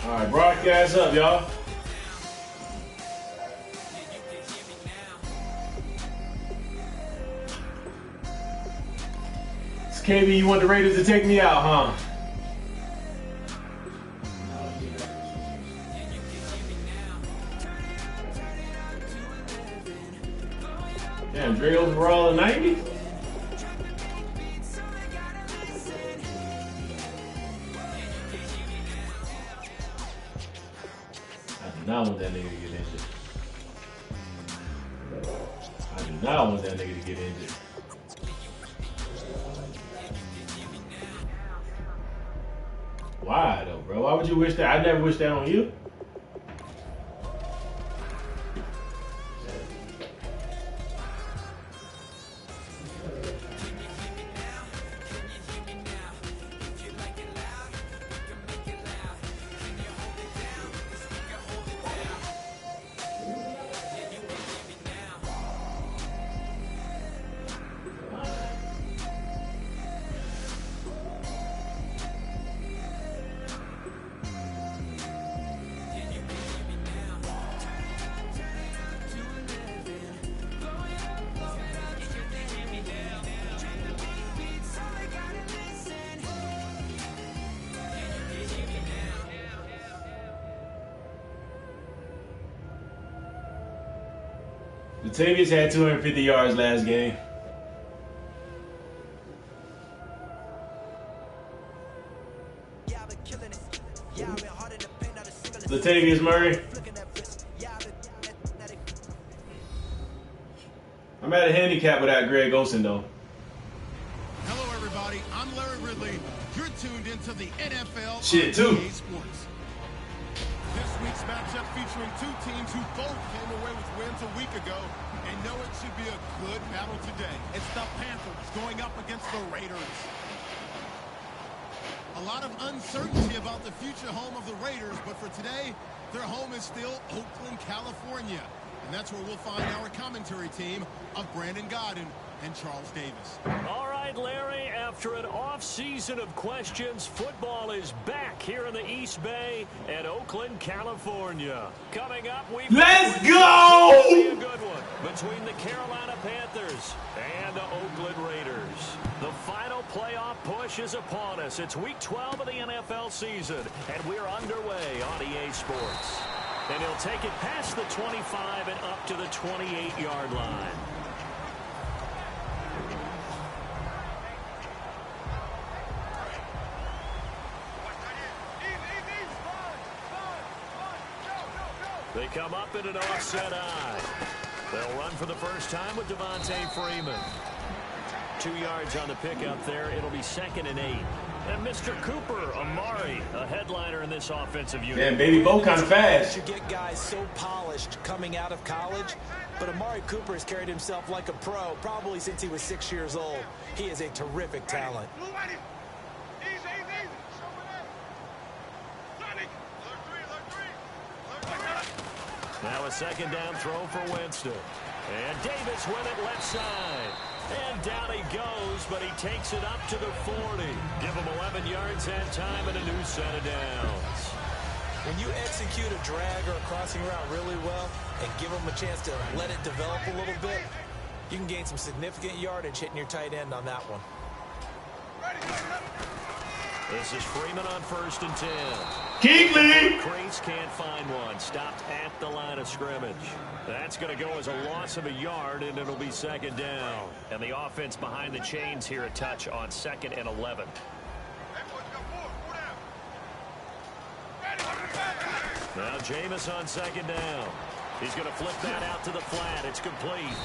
All right, broadcast up, y'all. It's KB, you want the Raiders to take me out, huh? Damn, Dre overall of 90? I do not want that nigga to get injured. I do not want that nigga to get injured. Why though, bro? Why would you wish that? I never wish that on you. Latavius had 250 yards last game. Latavius Murray. I'm at a handicap without Greg Olsen, though. Hello, everybody. I'm Larry Ridley. You're tuned into the NFL Shit, too. Sports. This week's matchup featuring two teams who both came away with wins a week ago and know it should be a good battle today. It's the Panthers going up against the Raiders. A lot of uncertainty about the future home of the Raiders, but for today, their home is still Oakland, California. And that's where we'll find our commentary team of Brandon Godden and Charles Davis. All right, Larry, after an off-season of questions, football is back here in the East Bay at Oakland, California. Coming up, Let's go! A good one between the Carolina Panthers and the Oakland Raiders. The final playoff push is upon us. It's week 12 of the NFL season, and we're underway on EA Sports. And he'll take it past the 25 and up to the 28-yard line. They come up in an offset eye. They'll run for the first time with Devontae Freeman. 2 yards on the pickup there. It'll be 2nd and 8. And Mr. Cooper Amari, a headliner in this offensive unit. Damn, baby Bo kind of fast. You get guys so polished coming out of college, but Amari Cooper has carried himself like a pro probably since he was 6 years old. He is a terrific talent. Now a 2nd down throw for Winston. And Davis with it left side. And down he goes, but he takes it up to the 40. Give him 11 yards that time and a new set of downs. When you execute a drag or a crossing route really well and give them a chance to let it develop a little bit, you can gain some significant yardage hitting your tight end on that one. This is Freeman on 1st and 10. Kuechly! Crates can't find one. Stopped at the line of scrimmage. That's going to go as a loss of a yard, and it'll be 2nd down. And the offense behind the chains here a touch on 2nd and 11. Now Jameis on 2nd down. He's going to flip that out to the flat. It's complete.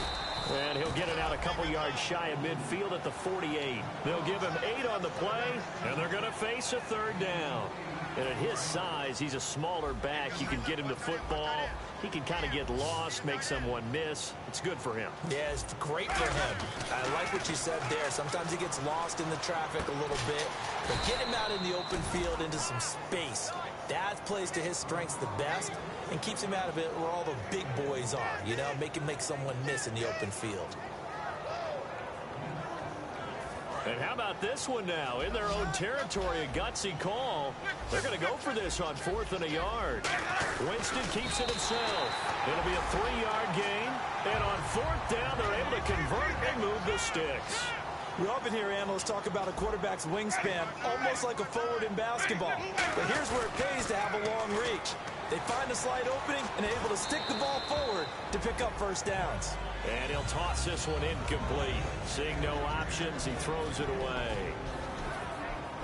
And he'll get it out a couple yards shy of midfield at the 48. They'll give him 8 on the play, and they're going to face a 3rd down. And at his size, he's a smaller back. You can get him the football. He can kind of get lost, make someone miss. It's good for him. Yeah, it's great for him. I like what you said there. Sometimes he gets lost in the traffic a little bit, but get him out in the open field into some space. That plays to his strengths the best and keeps him out of it where all the big boys are, you know, make someone miss in the open field. And how about this one now? In their own territory, a gutsy call. They're going to go for this on 4th and a yard. Winston keeps it himself. It'll be a 3-yard gain. And on 4th down, they're able to convert and move the sticks. We often hear analysts talk about a quarterback's wingspan, almost like a forward in basketball. But here's where it pays to have a long reach. They find a slight opening and able to stick the ball forward to pick up first downs. And he'll toss this one incomplete. Seeing no options, he throws it away.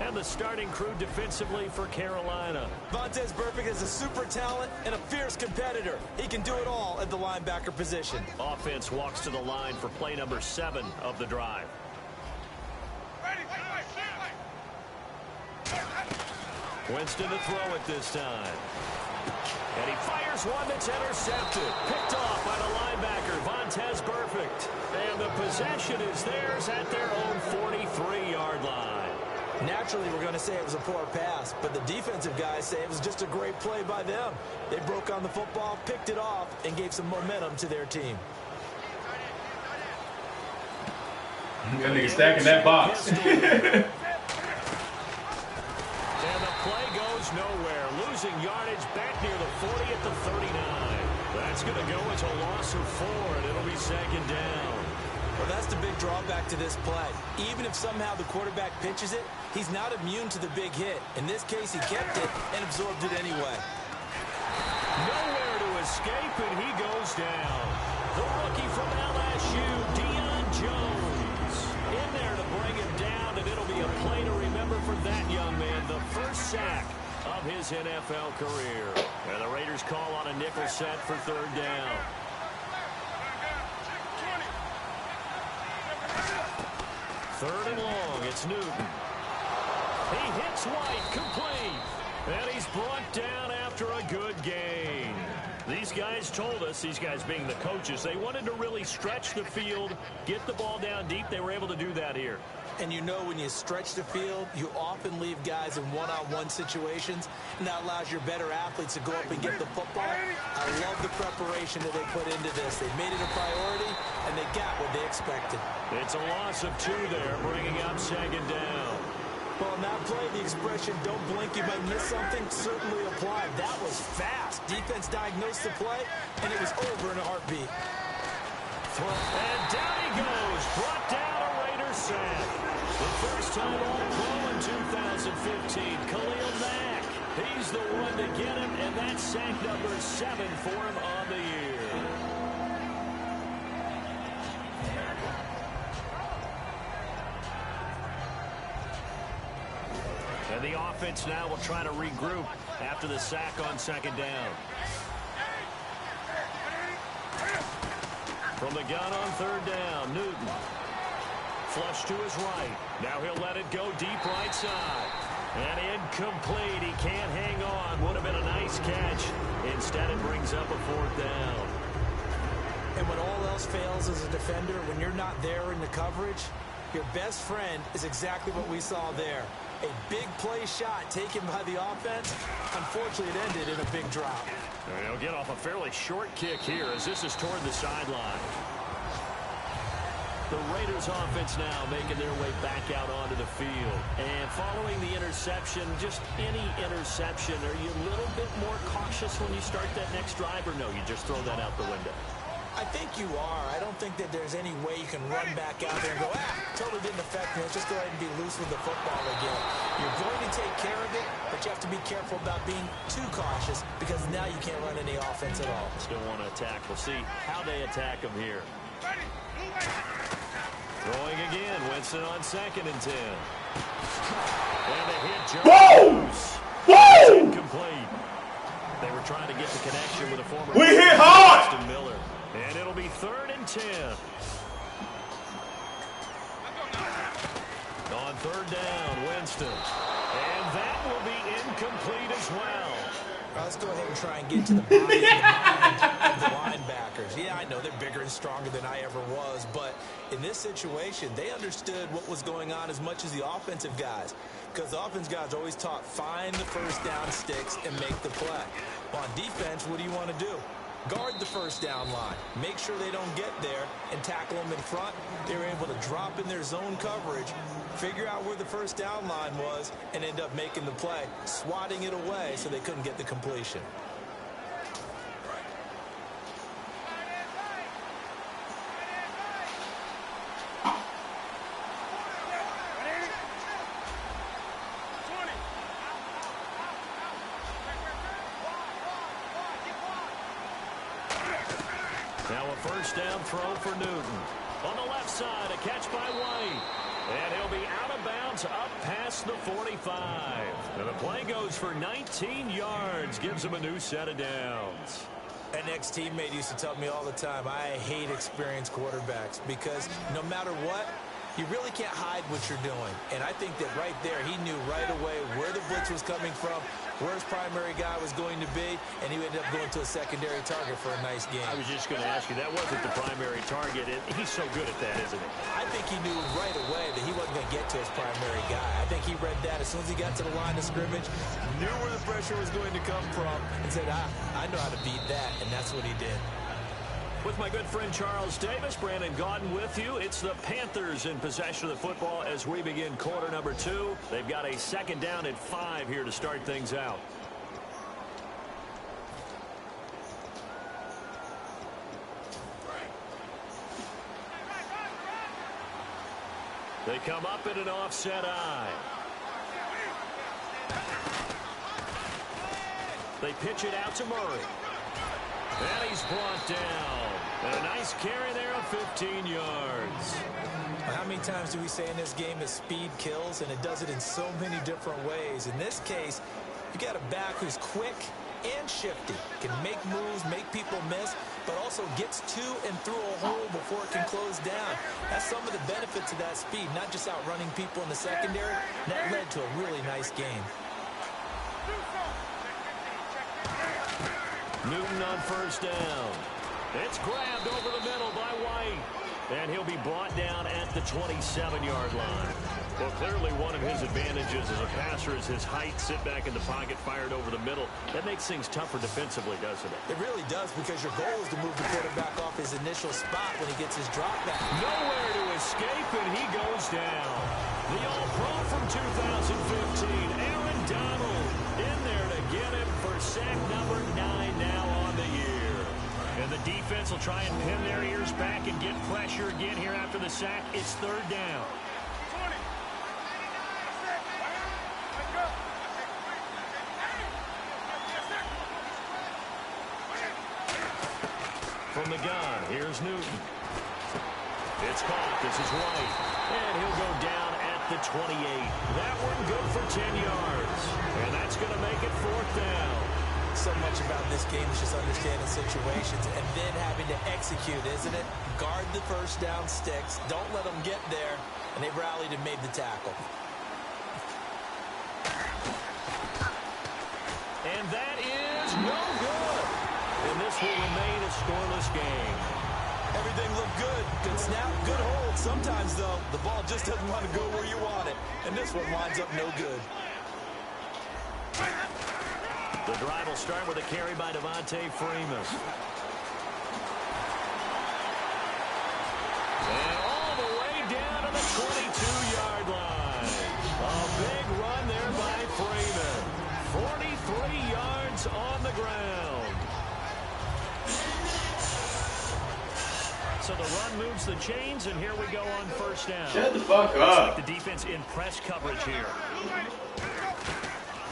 And the starting crew defensively for Carolina. Vontaze Burfict is a super talent and a fierce competitor. He can do it all at the linebacker position. Offense walks to the line for play number 7 of the drive. Winston to throw it this time. And he fires one that's intercepted. Picked off by the linebacker, Vontaze Burfict. And the possession is theirs at their own 43-yard line. Naturally, we're going to say it was a poor pass, but the defensive guys say it was just a great play by them. They broke on the football, picked it off, and gave some momentum to their team. That nigga stacking that box. And the play goes nowhere. Losing yardage back near the 40 at the 39. That's going to go as a loss of 4, and it'll be 2nd down. Well, that's the big drawback to this play. Even if somehow the quarterback pitches it, he's not immune to the big hit. In this case, he kept it and absorbed it anyway. Nowhere to escape, and he goes down. The rookie from LSU, Deion Jones, in there to bring him down, and it'll be a play to remember for that young man. The first sack of his NFL career. And the Raiders call on a nickel set for 3rd down. 3rd and long, it's Newton. He hits White, complete. And he's brought down after a good gain. These guys told us, these guys being the coaches, they wanted to really stretch the field, get the ball down deep. They were able to do that here. And you know when you stretch the field, you often leave guys in one-on-one situations, and that allows your better athletes to go up and get the football. I love the preparation that they put into this. They made it a priority, and they got what they expected. It's a loss of 2 there, bringing up 2nd down. Well, in that play, the expression, don't blink, you might miss something, certainly applied. That was fast. Defense diagnosed the play, and it was over in a heartbeat. And down he goes, brought down a Raider sack. The first time All-Pro in 2015, Khalil Mack. He's the one to get him, and that's sack number 7 for him on the year. And the offense now will try to regroup after the sack on 2nd down. From the gun on 3rd down, Newton. Flush to his right. Now he'll let it go deep right side. And incomplete. He can't hang on. Would have been a nice catch. Instead, it brings up a 4th down. And when all else fails as a defender, when you're not there in the coverage, your best friend is exactly what we saw there. A big play shot taken by the offense. Unfortunately, it ended in a big drop. And he'll get off a fairly short kick here as this is toward the sideline. The Raiders offense now making their way back out onto the field. And following the interception, just any interception, are you a little bit more cautious when you start that next drive, or no, you just throw that out the window? I think you are. I don't think that there's any way you can run back out there and go, totally didn't affect me. Let's just go ahead and be loose with the football again. You're going to take care of it, but you have to be careful about being too cautious because now you can't run any offense at all. Still want to attack. We'll see how they attack him here. Throwing again. Winston on 2nd and 10. And a hit. Jones. Whoa! Incomplete. They were trying to get the connection with a former. We hit hard! Miller. And it'll be 3rd and 10. On 3rd down, Winston. And that will be incomplete as well. Let's go ahead and try and get to the body of the mind of the linebackers. Yeah, I know they're bigger and stronger than I ever was, but in this situation, they understood what was going on as much as the offensive guys. Because the offense guys are always taught, find the first down sticks and make the play. Well, on defense, what do you want to do? Guard the first down line. Make sure they don't get there and tackle them in front. They were able to drop in their zone coverage, figure out where the first down line was, and end up making the play, swatting it away so they couldn't get the completion. Now a first down throw for Newton. On the left side, a catch by White. And he'll be out of bounds up past the 45. And the play goes for 19 yards. Gives him a new set of downs. An ex-teammate used to tell me all the time, I hate experienced quarterbacks because no matter what, you really can't hide what you're doing. And I think that right there, he knew right away where the blitz was coming from, where his primary guy was going to be, and he ended up going to a secondary target for a nice game. I was just going to ask you, that wasn't the primary target. He's so good at that, isn't he? I think he knew right away that he wasn't going to get to his primary guy. I think he read that as soon as he got to the line of scrimmage, knew where the pressure was going to come from, and said, I know how to beat that, and that's what he did. With my good friend Charles Davis, Brandon Gaudin with you. It's the Panthers in possession of the football as we begin quarter number 2. They've got a second down at 5 here to start things out. They come up in an offset eye. They pitch it out to Murray. And he's brought down. And a nice carry there of 15 yards. How many times do we say in this game that speed kills, and it does it in so many different ways? In this case, you got a back who's quick and shifty, can make moves, make people miss, but also gets to and through a hole before it can close down. That's some of the benefits of that speed, not just outrunning people in the secondary. That led to a really nice game. Newton on first down. It's grabbed over the middle by White. And he'll be brought down at the 27-yard line. Well, clearly one of his advantages as a passer is his height. Sit back in the pocket, fired over the middle. That makes things tougher defensively, doesn't it? It really does, because your goal is to move the quarterback off his initial spot when he gets his drop back. Nowhere to escape, and he goes down. The All-Pro from 2015, Aaron Donald, in there to get him for sack number 9 now on the year. And the defense will try and pin their ears back and get pressure again here after the sack. It's third down. From the gun, here's Newton. It's caught. This is White. And he'll go down at the 28. That one good for 10 yards. And that's going to make it fourth down. So much about this game is just understanding situations and then having to execute, isn't it? Guard the first down sticks. Don't let them get there. And they rallied and made the tackle. And that is no good. And this will remain a scoreless game. Everything looked good. Good snap, good hold. Sometimes, though, the ball just doesn't want to go where you want it. And this one winds up no good. The drive will start with a carry by Devontae Freeman. And all the way down to the 22-yard line. A big run there by Freeman. 43 yards on the ground. So the run moves the chains, and here we go on first down. Shut the fuck Looks up. like the defense in press coverage here.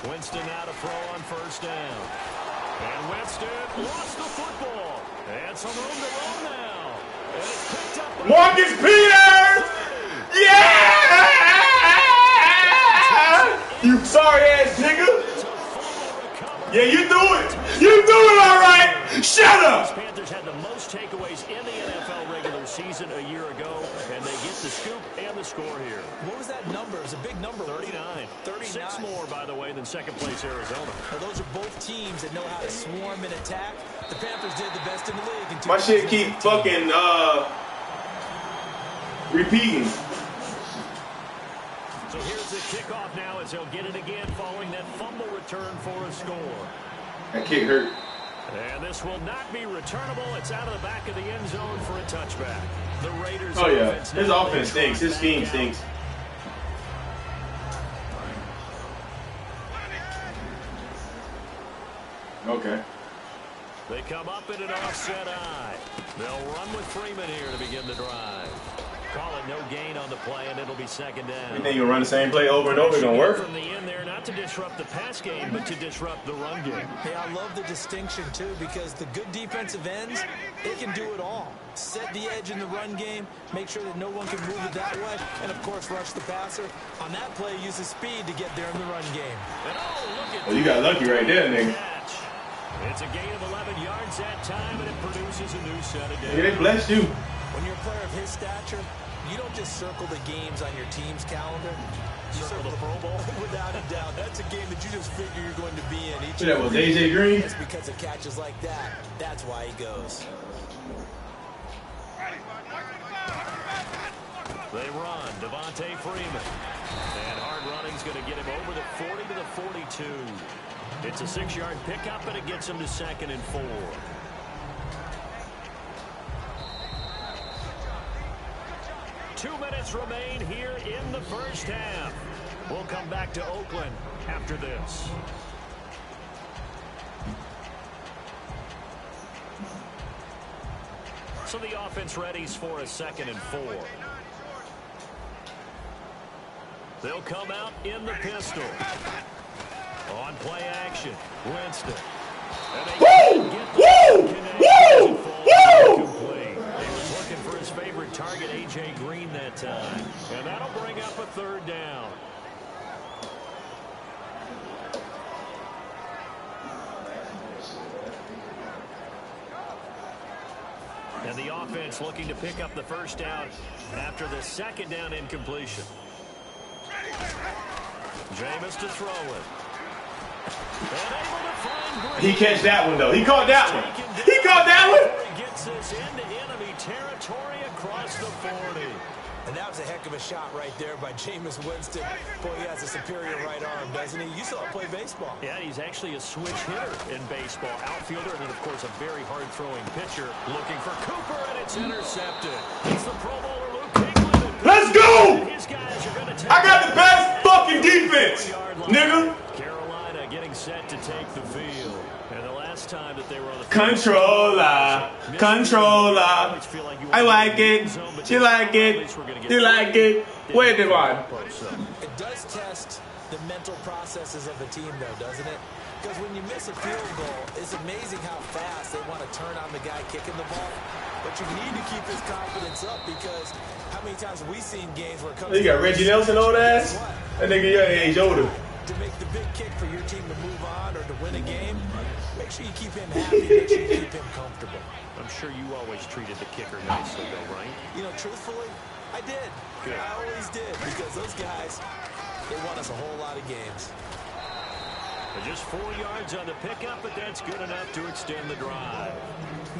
Winston now to throw on first down. And Winston lost the football. And some room to run now. And it's picked up by Marcus Peters! Yeah! You sorry ass nigga. Yeah, you do it. You do it all right. Shut up. The Panthers had the most takeaways in the NFL regular season a year ago, and they get the scoop and the score here. What was that number? It was a big number. 39. 39. 6 more, by the way, than second-place Arizona. Now, those are both teams that know how to swarm and attack. The Panthers did the best in the league. In My shit keep fucking repeating. So here's the kickoff now as they'll get it again following that fumble return for a score. That kick hurt. And this will not be returnable. It's out of the back of the end zone for a touchback. The Raiders. Oh yeah, his offense stinks. His scheme stinks. Okay. They come up in an offset eye. They'll run with Freeman here to begin the drive. Call it no gain on the play, and it'll be second down. You think you'll run the same play over and over? It's gonna work? From the end there, not to disrupt the pass game, but to disrupt the run game. Hey, I love the distinction, too, because the good defensive ends, they can do it all. Set the edge in the run game, make sure that no one can move it that way, and, of course, rush the passer. On that play, use his speed to get there in the run game. And look at you got lucky right there, nigga. It's a gain of 11 yards that time, and it produces a new set of downs. Yeah, they blessed you. When you're a player of his stature, you don't just circle the games on your team's calendar. You circle the Pro Bowl. Without a doubt. That's a game that you just figure you're going to be in each year. That was AJ Green? It's because of catches like that. That's why he goes. They run. Devontae Freeman. And hard running's going to get him over the 40 to the 42. It's a 6-yard pickup, and it gets him to 2nd and 4. Two minutes remain here in the first half. We'll come back to Oakland after this. So the offense readies for a 2nd and 4. They'll come out in the pistol. On play action, Winston. Woo! Woo! Woo! Woo! He was looking for his favorite target, A.J. Green, that time. And that'll bring up a 3rd down. And the offense looking to pick up the 1st down after the 2nd down incompletion. Jameis to throw it. He catch that one, though. He caught that one. He caught that one. He gets this into enemy territory across the 40. And that was a heck of a shot right there by Jameis Winston. Boy, he has a superior right arm, doesn't he? You saw him play baseball. Yeah, he's actually a switch hitter in baseball. Outfielder, and then, of course, a very hard-throwing pitcher. Looking for Cooper, and it's intercepted. It's the Pro Bowler, Luke Kuechly. Let's go! His guys are going to take I got the best fucking defense, nigga. Carolina getting set to take the field. And the last time that they were on the controller. I like it. She like it. You like it. Where's the one? It does test the mental processes of a team, though, doesn't it? Because when you miss a field goal, it's amazing how fast they want to turn on the guy kicking the ball. But you need to keep his confidence up, because how many times have we seen games where it comes you got Reggie Nelson on ass? That nigga your age older. To make the big kick for your team to move on or to win a game, make sure you keep him happy, make sure you keep him comfortable. I'm sure you always treated the kicker nicely, though, right? You know, truthfully, I did. Good. I always did, because those guys, they won us a whole lot of games. Just 4 yards on the pickup, but that's good enough to extend the drive.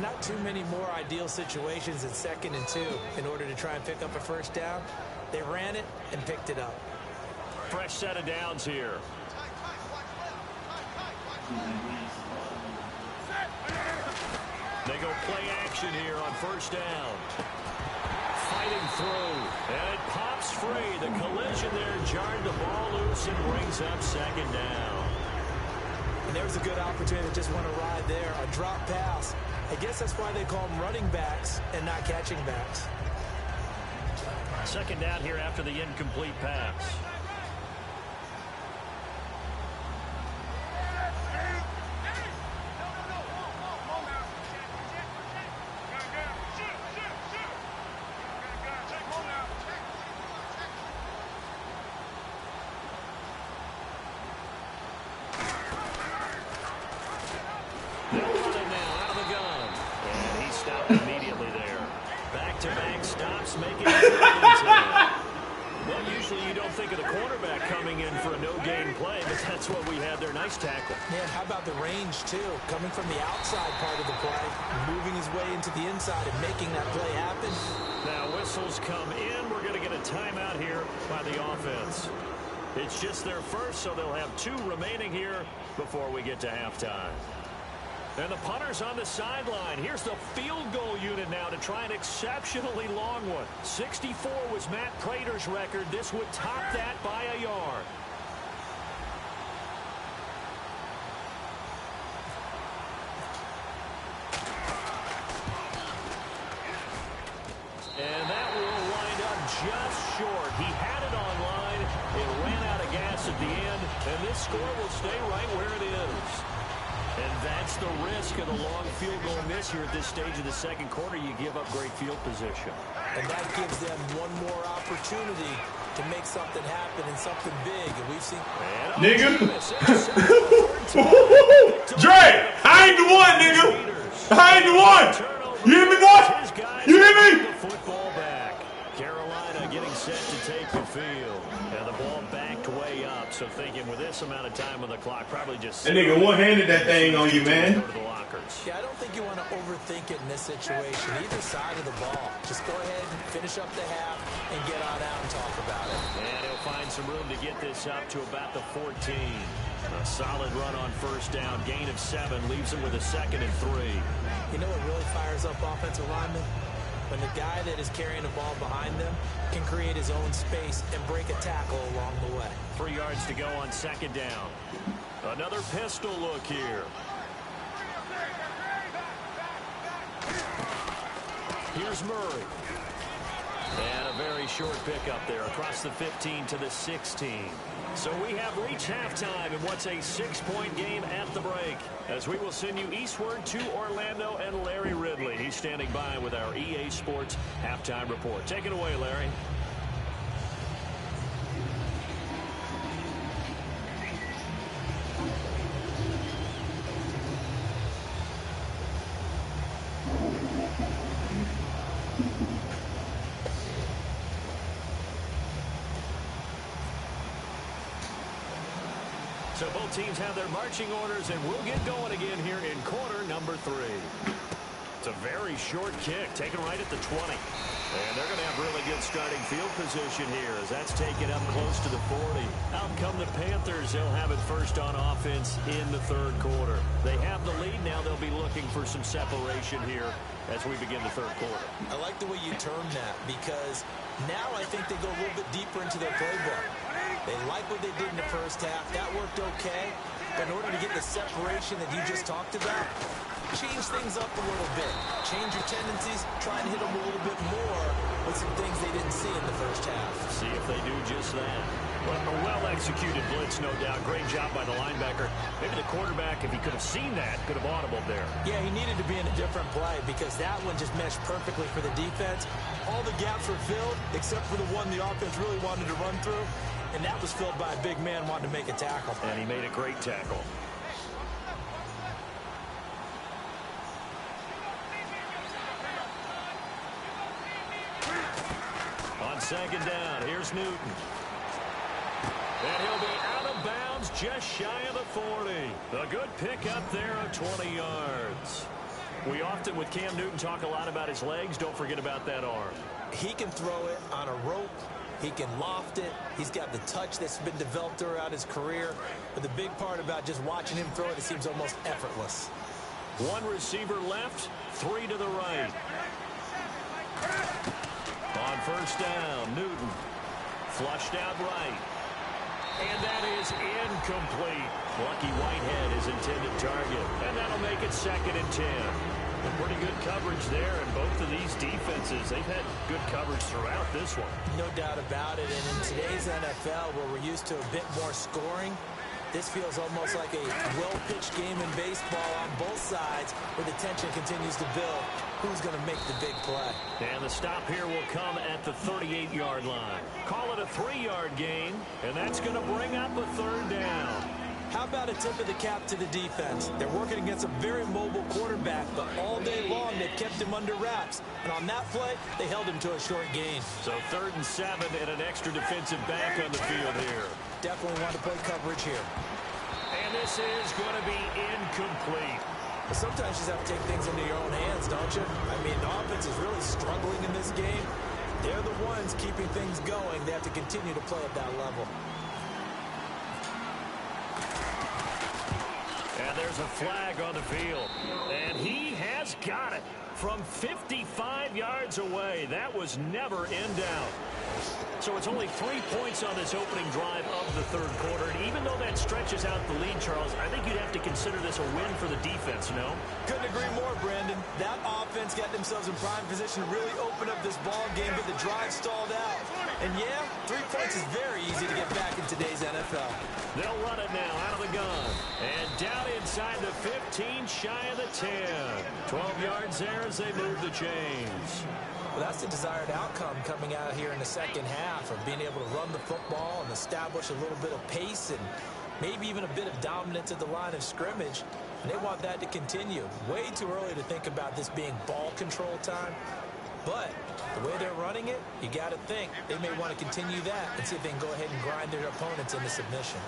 Not too many more ideal situations at 2nd and 2 in order to try and pick up a 1st down. They ran it and picked it up. Fresh set of downs here. They go play action here on 1st down. Fighting through, and it pops free. The collision there jarred the ball loose and brings up 2nd down. And there's a good opportunity to just want to ride there. A drop pass. I guess that's why they call them running backs and not catching backs. 2nd down here after the incomplete pass. Back-to-back stops, making it. Well, usually you don't think of the cornerback coming in for a no-gain play, but that's what we had there. Nice tackle. Man, how about the range, too? Coming from the outside part of the play, moving his way into the inside and making that play happen. Now whistles come in. We're going to get a timeout here by the offense. It's just their first, so they'll have 2 remaining here before we get to halftime. And the punter's on the sideline. Here's the field goal unit now to try an exceptionally long one. 64 was Matt Prater's record. This would top that by a yard. And that will wind up just short. He had it on line. It ran out of gas at the end. And this score will stay right where it is. And that's the risk of the long field goal miss here at this stage of the second quarter. You give up great field position. And that gives them one more opportunity to make something happen and something big. And we've seen... Nigga. Dre, I ain't the one, nigga. I ain't the one. You hear me, boy? You hear me? Football back. Carolina getting set to take the field. And the ball backed way up. So thinking with this amount of time on the clock, probably just... That nigga one-handed that thing on you, man. Yeah, I don't think you want to overthink it in this situation. Either side of the ball. Just go ahead and finish up the half and get on out and talk about it. And he'll find some room to get this up to about the 14. A solid run on first down. Gain of 7 leaves him with a 2nd and 3. You know what really fires up offensive linemen? When the guy that is carrying the ball behind them can create his own space and break a tackle along the way. 3 yards to go on 2nd down. Another pistol look here. Here's Murray. And a very short pickup there across the 15 to the 16. So we have reached halftime in what's a 6-point game at the break. As we will send you eastward to Orlando and Larry Ridley. He's standing by with our EA Sports halftime report. Take it away, Larry. So both teams have their marching orders, and we'll get going again here in quarter number 3. It's a very short kick, taken right at the 20. And they're going to have really good starting field position here as that's taken up close to the 40. Out come the Panthers. They'll have it first on offense in the 3rd quarter. They have the lead now. They'll be looking for some separation here as we begin the 3rd quarter. I like the way you term that because now I think they go a little bit deeper into their playbook. They like what they did in the first half. That worked okay. But in order to get the separation that you just talked about, change things up a little bit. Change your tendencies. Try and hit them a little bit more with some things they didn't see in the first half. See if they do just that. Well, a well-executed blitz, no doubt. Great job by the linebacker. Maybe the quarterback, if he could have seen that, could have audibled there. Yeah, he needed to be in a different play because that one just meshed perfectly for the defense. All the gaps were filled except for the one the offense really wanted to run through. And that was filled by a big man wanting to make a tackle. And he made a great tackle. On 2nd down, here's Newton. And he'll be out of bounds just shy of the 40. A good pickup there of 20 yards. We often, with Cam Newton, talk a lot about his legs. Don't forget about that arm. He can throw it on a rope. He can loft it. He's got the touch that's been developed throughout his career. But the big part about just watching him throw it, it seems almost effortless. 1 receiver left, 3 to the right. On first down, Newton. Flushed out right. And that is incomplete. Lucky Whitehead is intended target. And that'll make it 2nd and 10. Pretty good coverage there, and both of these defenses, they've had good coverage throughout this one. No doubt about it, and in today's NFL, where we're used to a bit more scoring, this feels almost like a well-pitched game in baseball on both sides, where the tension continues to build. Who's going to make the big play? And the stop here will come at the 38-yard line. Call it a 3-yard gain, and that's going to bring up a 3rd down. How about a tip of the cap to the defense? They're working against a very mobile quarterback, but all day long they've kept him under wraps. And on that play, they held him to a short gain. So 3rd and 7 and an extra defensive back on the field here. Definitely want to play coverage here. And this is going to be incomplete. But sometimes you just have to take things into your own hands, don't you? I mean, the offense is really struggling in this game. They're the ones keeping things going. They have to continue to play at that level. And there's There's a flag on the field. And he has got it from 55 yards away. That was never in doubt. So it's only 3 points on this opening drive of the third quarter. And even though that stretches out the lead, Charles, I think you'd have to consider this a win for the defense, no? Couldn't agree more, Brandon. That offense got themselves in prime position to really open up this ball game, but the drive stalled out. And yeah, 3 points is very easy to get back in today's NFL. They'll run it now out of the gun. And down inside the 15, shy of the 10. 12 yards there as they move the chains. Well, that's the desired outcome coming out here in the second half of being able to run the football and establish a little bit of pace and maybe even a bit of dominance at the line of scrimmage. And they want that to continue. Way too early to think about this being ball control time. But the way they're running it, you got to think they may want to continue that and see if they can go ahead and grind their opponents into submission.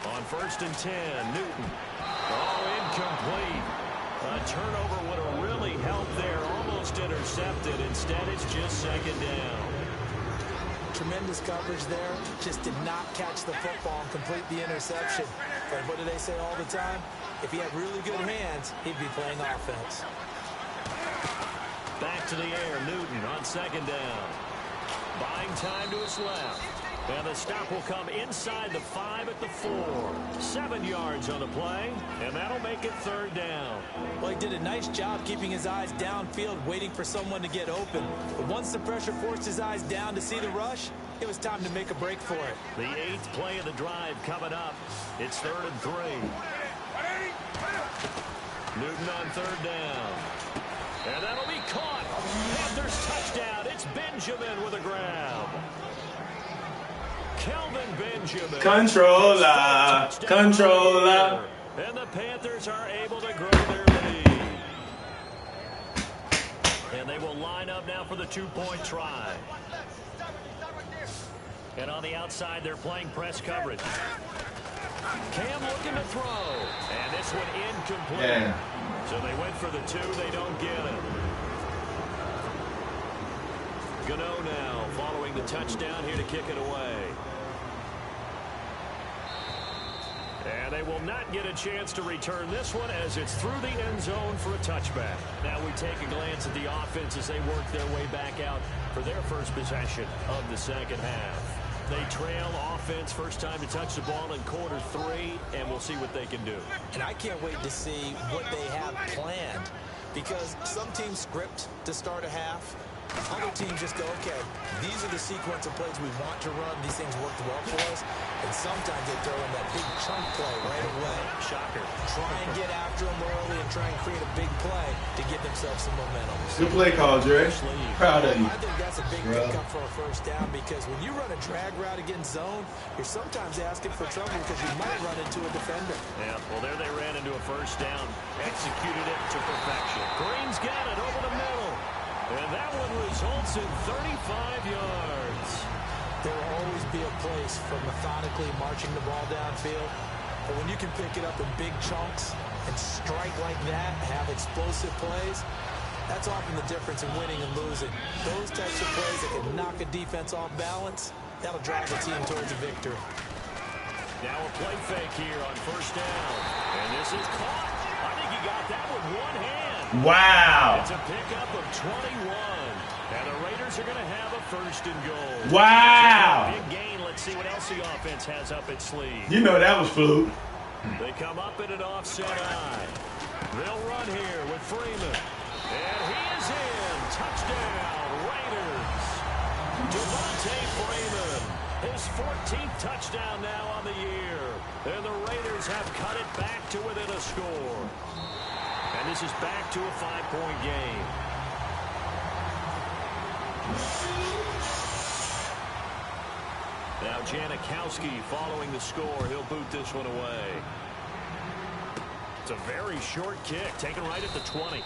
On 1st and 10, Newton. Oh, incomplete. A turnover would have really helped there. Almost intercepted. Instead, it's just second down. Tremendous coverage there. Just did not catch the football and complete the interception. But what do they say all the time? If he had really good hands, he'd be playing offense. Back to the air, Newton on second down. Buying time to his left. And the stop will come inside the 5 at the 4. 7 yards on the play, and that'll make it third down. Well, he did a nice job keeping his eyes downfield, waiting for someone to get open. But once the pressure forced his eyes down to see the rush, it was time to make a break for it. The 8th play of the drive coming up. It's 3rd and 3. Newton on 3rd down. And that'll be caught. Panthers touchdown. It's Benjamin with a grab. Kelvin Benjamin. Controller. Controller. And the Panthers are able to grow their lead. And they will line up now for the 2-point try. And on the outside, they're playing press coverage. Cam looking to throw. And this one incomplete. Yeah. So they went for the 2. They don't get it. Gano now following the touchdown here to kick it away. And they will not get a chance to return this one as it's through the end zone for a touchback. Now we take a glance at the offense as they work their way back out for their first possession of the second half. They trail offense first time to touch the ball in quarter 3, and we'll see what they can do. And I can't wait to see what they have planned, because some teams script to start a half. Other teams just go, okay, these are the sequence of plays we want to run. These things worked well for us. And sometimes they throw in that big chunk play right away. Shocker. Try and get after them early and try and create a big play to give themselves some momentum. Good play call, Dre. Proud of you. I think that's a big pickup for a first down, because when you run a drag route against zone, you're sometimes asking for trouble because you might run into a defender. Yeah, well, there they ran into a first down. Executed it to perfection. Green's got it over the middle. And that one results in 35 yards. There will always be a place for methodically marching the ball downfield. But when you can pick it up in big chunks and strike like that, have explosive plays, that's often the difference in winning and losing. Those types of plays that can knock a defense off balance, that'll drive the team towards a victory. Now a play fake here on first down. And this is caught. I think he got that with one hand. Wow. It's a pickup of 21. And the Raiders are going to have a first and goal. Wow. Big gain. Let's see what else the offense has up its sleeve. You know that was fluke. They come up in an offset eye. They'll run here with Freeman. And he is in. Touchdown, Raiders. Devontae Freeman. His 14th touchdown now on the year. And the Raiders have cut it back to within a score. And this is back to a 5-point game. Now Janikowski following the score. He'll boot this one away. It's a very short kick, taken right at the 20.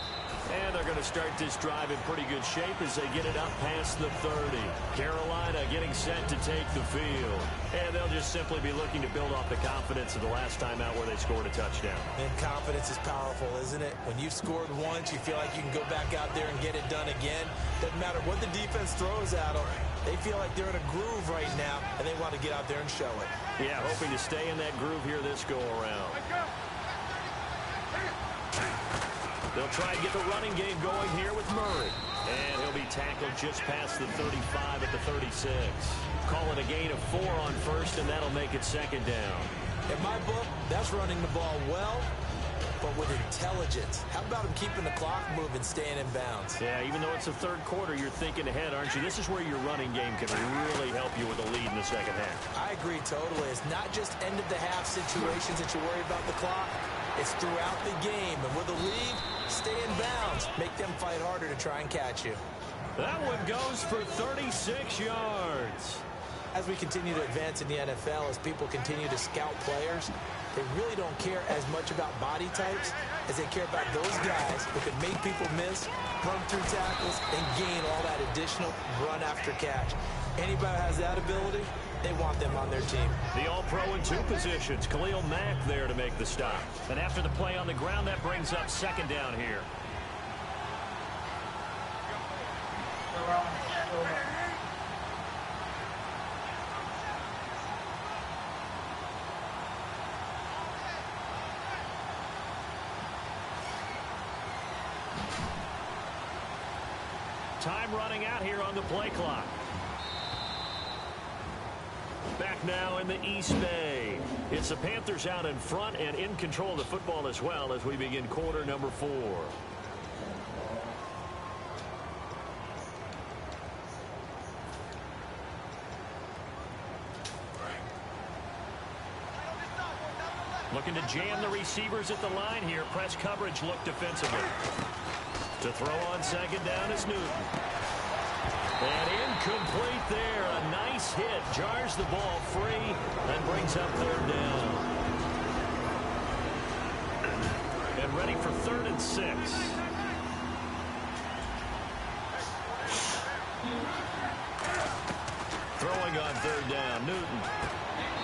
And they're going to start this drive in pretty good shape as they get it up past the 30. Carolina getting set to take the field. And they'll just simply be looking to build off the confidence of the last time out where they scored a touchdown. And confidence is powerful, isn't it? When you've scored once, you feel like you can go back out there and get it done again. Doesn't matter what the defense throws at them. They feel like they're in a groove right now, and they want to get out there and show it. Yeah, hoping to stay in that groove here this go-around. They'll try and get the running game going here with Murray. And he'll be tackled just past the 35 at the 36. Call it a gain of 4 on first, and that'll make it second down. In my book, that's running the ball well, but with intelligence. How about him keeping the clock moving, staying in bounds? Yeah, even though it's the third quarter, you're thinking ahead, aren't you? This is where your running game can really help you with a lead in the second half. I agree totally. It's not just end-of-the-half situations that you worry about the clock. It's throughout the game. And with a lead, stay in bounds. Make them fight harder to try and catch you. That one goes for 36 yards. As we continue to advance in the NFL, as people continue to scout players, they really don't care as much about body types as they care about those guys who can make people miss, run through tackles, and gain all that additional run after catch. Anybody who has that ability, they want them on their team. The All-Pro in 2 positions. Khalil Mack there to make the stop. And after the play on the ground, that brings up second down here. Time running out here on the play clock. Back now in the East Bay. It's the Panthers out in front and in control of the football as well as we begin quarter number 4. Looking to jam the receivers at the line here. Press coverage look defensively. To throw on second down is Newton. And incomplete there. A nice hit. Jars the ball free and brings up third down. And ready for 3rd and 6. Throwing on third down, Newton.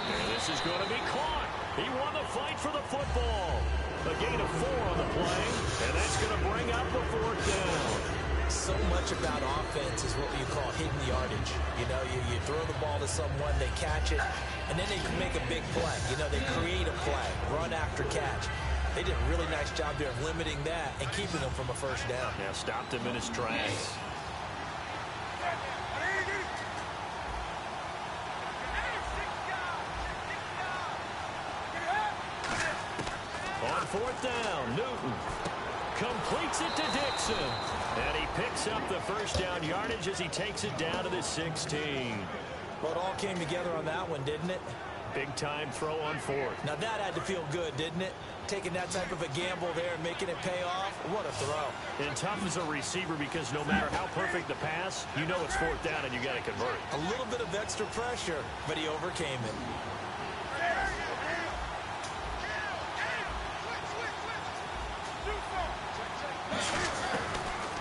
And this is going to be caught. He won the fight for the football. A gain of 4 on the play, and that's going to bring up a 4th down. So much about offense is what you call hidden yardage. You know, you throw the ball to someone, they catch it, and then they can make a big play. You know, they create a play, run after catch. They did a really nice job there of limiting that and keeping them from a first down. Yeah, stopped him in his tracks. On 4th down, Newton completes it to Dixon. And he picks up the first down yardage as he takes it down to the 16. Well, it all came together on that one, didn't it? Big time throw on 4th. Now that had to feel good, didn't it? Taking that type of a gamble there and making it pay off. What a throw. And tough as a receiver because no matter how perfect the pass, you know it's 4th down and you got to convert. A little bit of extra pressure, but he overcame it.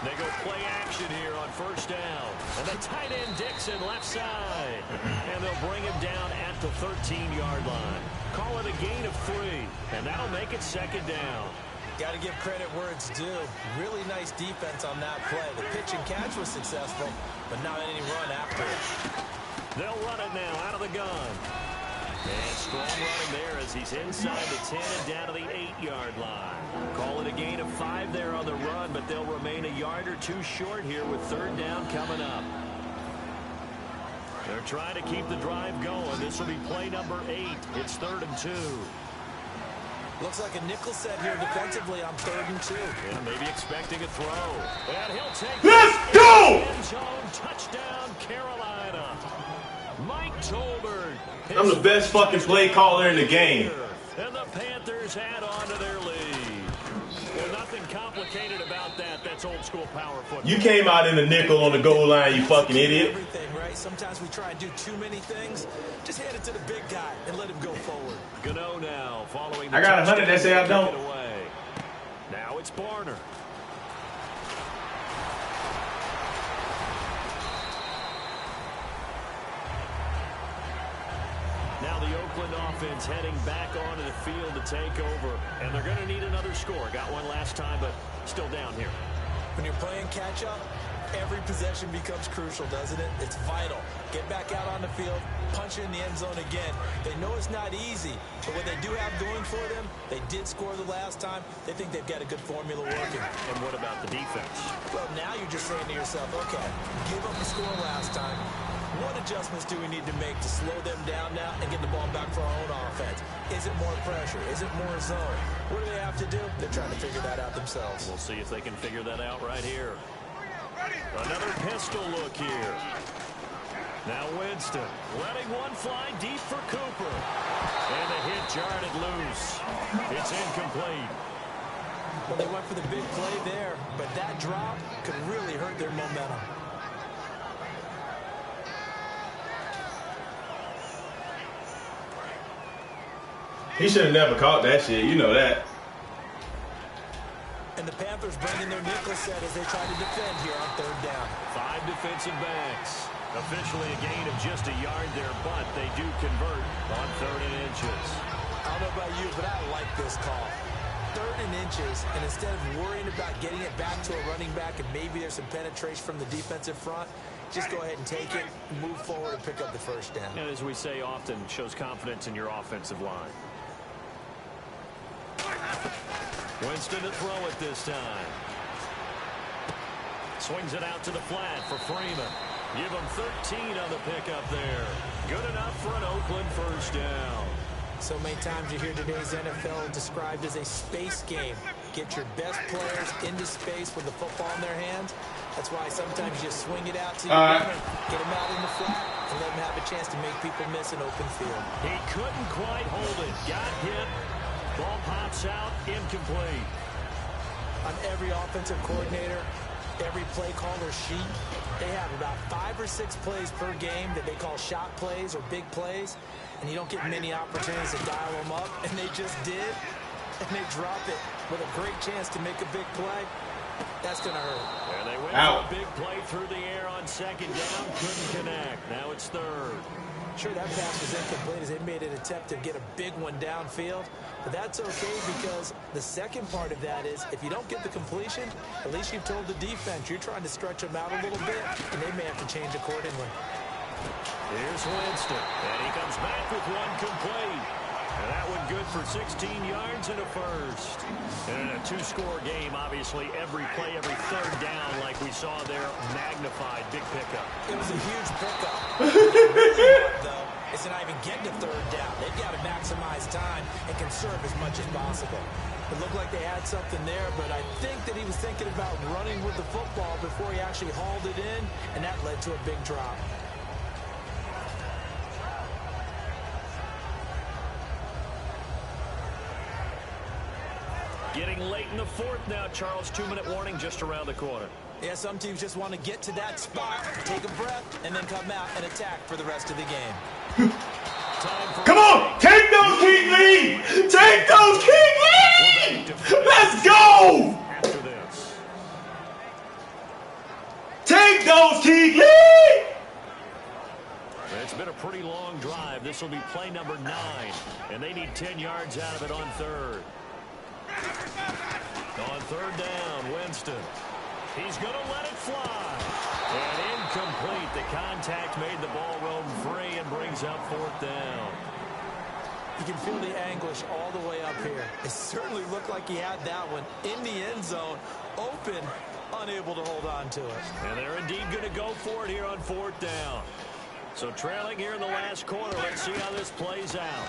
They go play action here on 1st down. And the tight end Dixon left side. And they'll bring him down at the 13-yard line. Call it a gain of 3. And that'll make it second down. Got to give credit where it's due. Really nice defense on that play. The pitch and catch was successful, but not any run after it. They'll run it now out of the gun. And strong running there as he's inside the 10 and down to the 8-yard line. Call it a gain of 5 there on the run, but they'll remain a yard or 2 short here with 3rd down coming up. They're trying to keep the drive going. This will be play number 8. It's 3rd and 2. Looks like a nickel set here defensively on 3rd and 2. Yeah, maybe expecting a throw. And he'll take Let's go! End zone touchdown, Carolina. Mike Tolbert. I'm the best fucking play caller in the game. And the Panthers add on to their lead. Well, nothing complicated about that. That's old school power football. You came out in the nickel on the goal line, you fucking idiot. Everything, right? Sometimes we try and do too many things. Just hand it to the big guy and let him go forward. Gano now following the I got 100, they say I don't. away. Now it's Barner. Now the Oakland offense heading back onto the field to take over. And they're going to need another score. Got one last time, but still down here. When you're playing catch-up, Every possession becomes crucial, doesn't it? It's vital. Get back out on the field, punch it in the end zone again. They know it's not easy, but what they do have going for them, they did score the last time. They think they've got a good formula working. And what about the defense? Well, now you're just saying to yourself, okay, give up the score last time. What adjustments do we need to make to slow them down now and get the ball back for our own offense? Is it more pressure? Is it more zone? What do they have to do? They're trying to figure that out themselves. We'll see if they can figure that out right here. Another pistol look here. Now Winston letting one fly deep for Cooper. And the hit jarred it loose. It's incomplete. Well, they went for the big play there, but that drop could really hurt their momentum. He should have never caught that shit. You know that. And the Panthers bringing their nickel set as they try to defend here on third down. 5 defensive backs. Officially a gain of just a yard there, but they do convert on 3rd and inches. I don't know about you, but I like this call. 3rd and inches, and instead of worrying about getting it back to a running back and maybe there's some penetration from the defensive front, just go ahead and take it, move forward, and pick up the first down. And as we say often, shows confidence in your offensive line. Winston to throw it this time. Swings it out to the flat for Freeman. Give him 13 on the pickup there. Good enough for an Oakland first down. So many times you hear today's NFL described as a space game. Get your best players into space with the football in their hands. That's why sometimes you just swing it out to your runner, get them out in the flat, and let them have a chance to make people miss an open field. He couldn't quite hold it. Got hit. Ball pops out, incomplete. On every offensive coordinator, every play caller sheet, they have about 5 or 6 plays per game that they call shot plays or big plays, and you don't get many opportunities to dial them up, and they just did, and they drop it with a great chance to make a big play. That's going to hurt. And they went for a big play through the air on 2nd down, couldn't connect. Now it's 3rd. Sure, that pass was incomplete as they made an attempt to get a big one downfield. But that's okay because the second part of that is if you don't get the completion, at least you've told the defense you're trying to stretch them out a little bit, and they may have to change accordingly. Here's Winston, and he comes back with one complete. And that one good for 16 yards and a first. And in a 2-score game, obviously, every play, every 3rd down, like we saw there, magnified, big pickup. It was a huge pickup. Really, though, it's not even getting to 3rd down. They've got to maximize time and conserve as much as possible. It looked like they had something there, but I think that he was thinking about running with the football before he actually hauled it in, and that led to a big drop. Getting late in the 4th now, Charles. 2-minute warning just around the corner. Yeah, some teams just want to get to that spot, take a breath, and then come out and attack for the rest of the game. Come on! Take those, King Lee! Take those, King Lee! Let's go! After this. Take those, King Lee! It's been a pretty long drive. This will be play number 9, and they need 10 yards out of it on 3rd. On 3rd down, Winston. He's going to let it fly. And incomplete. The contact made the ball roam free and brings up 4th down. You can feel the anguish all the way up here. It certainly looked like he had that one in the end zone, open, unable to hold on to it. And they're indeed going to go for it here on 4th down. So trailing here in the last quarter. Let's see how this plays out.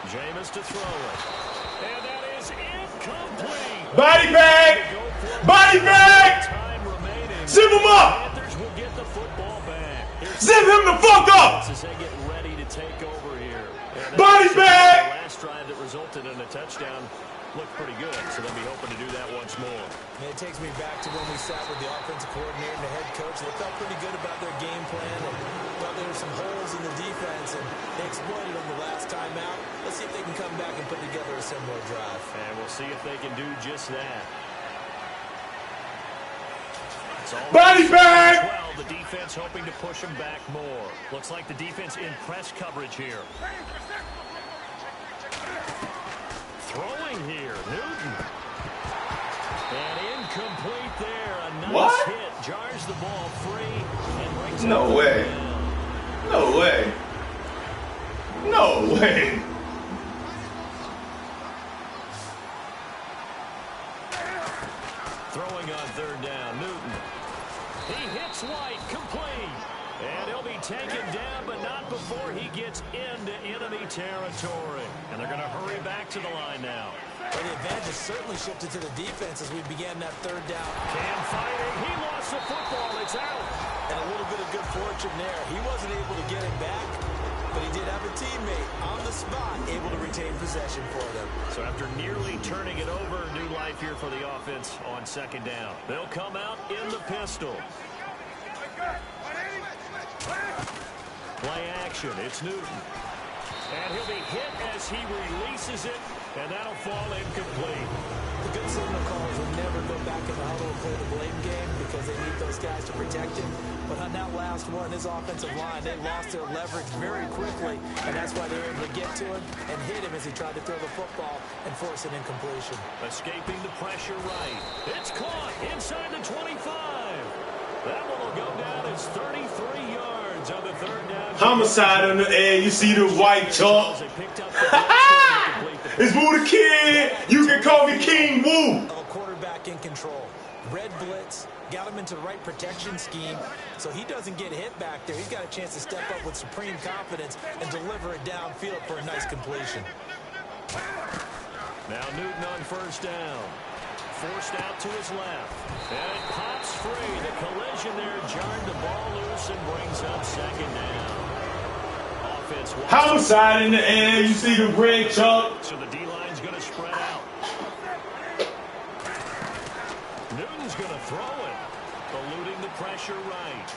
Jameis to throw it. And that is incomplete. Body bag! Body bag! Time remaining. Zip him up! Panthers will get the football back. Zip him the fuck up! As they get ready to take over here. Body bag! The last drive that resulted in a touchdown looked pretty good, so they'll be hoping to do that once more. And it takes me back to when we sat with the offensive coordinator and the head coach. They felt pretty good about their game plan and thought there were some holes in the defense, and they exploited them the last time out. Let's see if they can come back and put together a similar drive. And we'll see if they can do just that. Body bag! Well, the defense hoping to push them back more. Looks like the defense in press coverage here. Throwing here, Newton. And incomplete there. A nice hit. the ball free and brings No it way. down. No way. No way. Throwing on third down, Newton. He hits White, complete. And he'll be taken down, but not before he gets into enemy territory. And they're going to hurry back to the line now. Well, the advantage has certainly shifted to the defense as we began that third down. Cam fighting. He lost the football. It's out. And a little bit of good fortune there. He wasn't able to get it back, but he did have a teammate on the spot able to retain possession for them. So after nearly turning it over, new life here for the offense on second down. They'll come out in the pistol. Play action. It's Newton. And he'll be hit as he releases it, and that'll fall incomplete. The good signal callers will never go back in the huddle and play the blame game because they need those guys to protect him. But on that last one, his offensive line, they lost their leverage very quickly, and that's why they were able to get to him and hit him as he tried to throw the football and force an incompletion. Escaping the pressure right. It's caught inside the 25. That one will go down as 33 yards on the third down. Homicide in the air. You see the white chalk. It's Woo the Kid. You can call me King Woo. A quarterback in control. Red blitz. Got him into the right protection scheme so he doesn't get hit back there. He's got a chance to step up with supreme confidence and deliver it downfield for a nice completion. Now Newton on first down. Forced out to his left. And it pops free. The collision there jarred the ball loose and brings up second down. Offense. Homicide in the air. You see the red chalk. So the D-line's going to spread out. Newton's going to throw it. Eluding the pressure right.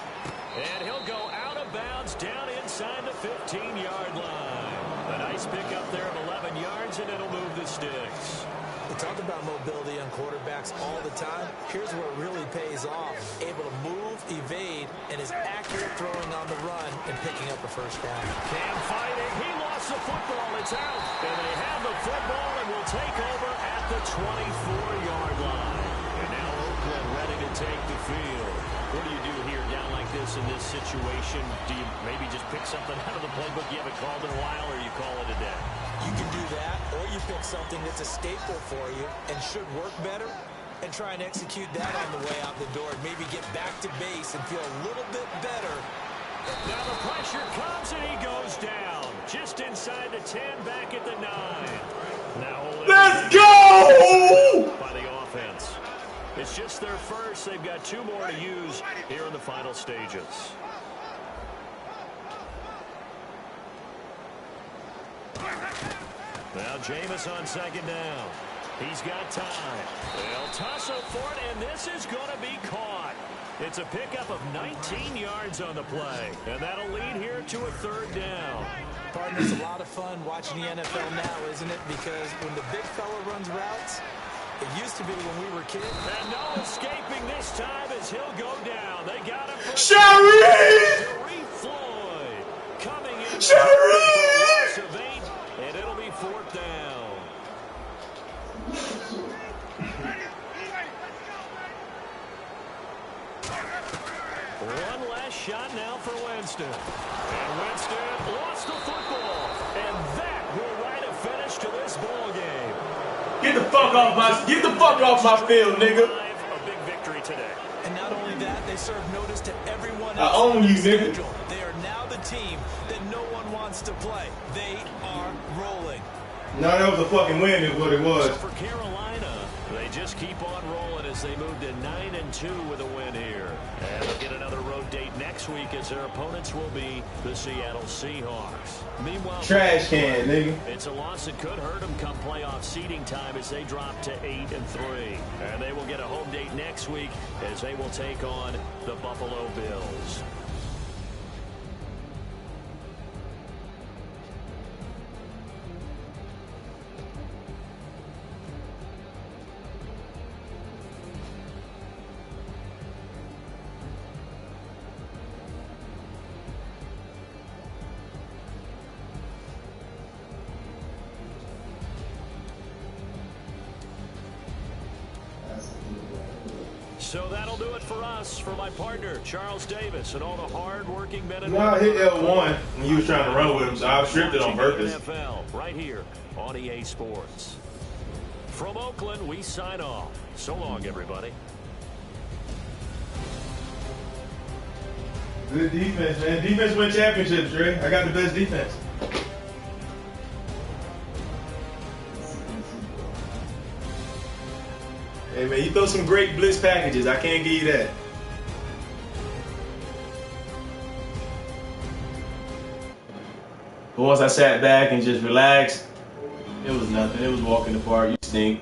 And he'll go out of bounds down inside the 15-yard line. A nice pickup there of 11 yards, and it'll move the sticks. We talk about mobility on quarterbacks all the time. Here's where it really pays off. Able to move, evade, and is accurate throwing on the run and picking up a first down. Cam fighting. He lost the football. It's out. And they have the football and will take over at the 24-yard line. And now Oakland ready to take the field. What do you do here down like this in this situation? Do you maybe just pick something out of the playbook you haven't called in a while, or you call it a day? You can do that, or you pick something that's a staple for you and should work better and try and execute that on the way out the door and maybe get back to base and feel a little bit better. Now the pressure comes and he goes down. Just inside the 10, back at the 9. Now let's go! By the offense. It's just their first. They've got 2 more to use here in the final stages. Now Jameis on second down. He's got time. They'll tussle for it, and this is going to be caught. It's a pickup of 19 yards on the play, and that'll lead here to a third down. Partner, it's a lot of fun watching the NFL now, isn't it? Because when the big fella runs routes, it used to be when we were kids. And no escaping this time as he'll go down. They got him for Sharif! Floyd coming in. Sharif! Of 8, and it'll be fourth down. One last shot now for Winston. And Winston lost the football. And that will write a finish to this ball game. Get the fuck off my field, nigga. A big victory today. And not only that, they serve notice to everyone else. I own you, nigga. They are now the team that no one wants to play. They are rolling. No, that was a fucking win is what it was. So for Carolina, they just keep on rolling as they move to 9-2 with a win here. And they'll get another road date next week as their opponents will be the Seattle Seahawks. Meanwhile, Trash can, nigga. It's a loss that could hurt them come playoff seeding time as they drop to 8-3. And they will get a home date next week as they will take on the Buffalo Bills. So that'll do it for us. For my partner, Charles Davis, and all the hard-working men and No, I hit L1 when you was trying to run with him, so I stripped it on purpose. NFL, right here on EA Sports. From Oakland, we sign off. So long, everybody. Good defense, man. Defense win championships, Dre. I got the best defense. Hey, man, you throw some great blitz packages. I can't give you that. But once I sat back and just relaxed, it was nothing. It was walk in the park. You stink.